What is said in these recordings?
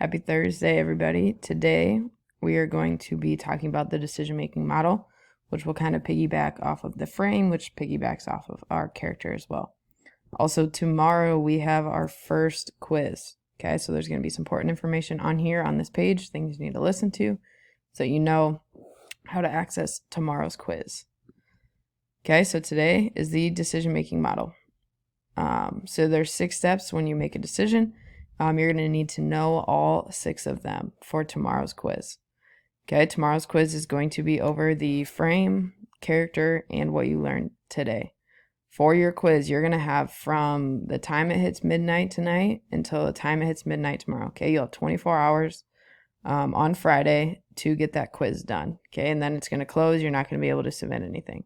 Happy Thursday, everybody. Today, we are going to be talking about the decision-making model, which will kind of piggyback off of the frame, which piggybacks off of our character as well. Also, tomorrow, we have our first quiz. Okay, so there's going to be some important information on here on this page, things you need to listen to, so you know how to access tomorrow's quiz. Okay, so today is the decision-making model. So there's 6 steps when you make a decision. You're going to need to know all 6 of them for tomorrow's quiz. Okay, tomorrow's quiz is going to be over the frame, character, and what you learned today. For your quiz, you're going to have from the time it hits midnight tonight until the time it hits midnight tomorrow. Okay, you'll have 24 hours on Friday to get that quiz done. Okay, and then it's going to close. You're not going to be able to submit anything.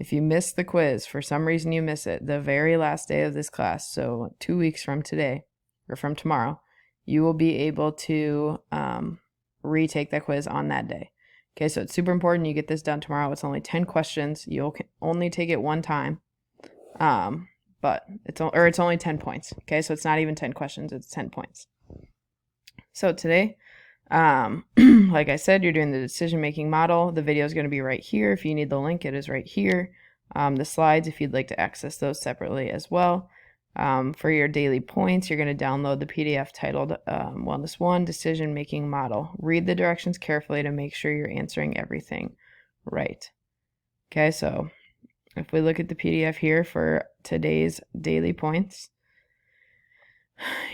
If you miss the quiz, for some reason you miss it, the very last day of this class, so 2 weeks from today, or from tomorrow, you will be able to retake that quiz on that day. Okay, so it's super important you get this done tomorrow. It's only 10 questions. You'll only take it one time, but it's only 10 points. Okay, so it's not even 10 questions, it's 10 points. So today, like I said, you're doing the decision-making model. The video is going to be right here. If you need the link, it is right here. The slides, if you'd like to access those separately as well. For your daily points, you're going to download the PDF titled Wellness 1 Decision-Making Model. Read the directions carefully to make sure you're answering everything right. Okay, so if we look at the PDF here for today's daily points,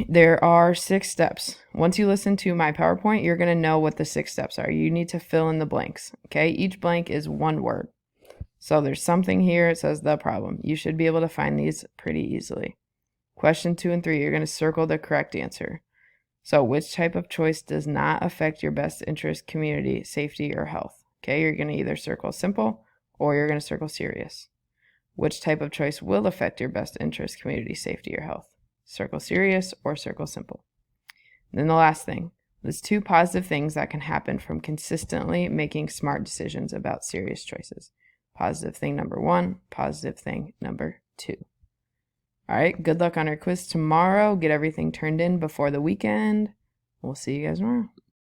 there are 6 steps. Once you listen to my PowerPoint, you're going to know what the 6 steps are. You need to fill in the blanks. Okay, each blank is one word. So there's something here, it says the problem. You should be able to find these pretty easily. Question 2 and 3, you're going to circle the correct answer. So which type of choice does not affect your best interest, community, safety, or health? Okay, you're going to either circle simple or you're going to circle serious. Which type of choice will affect your best interest, community, safety, or health? Circle serious or circle simple. And then the last thing, there's 2 positive things that can happen from consistently making smart decisions about serious choices. Positive thing number 1, positive thing number 2. All right, good luck on our quiz tomorrow. Get everything turned in before the weekend. We'll see you guys tomorrow.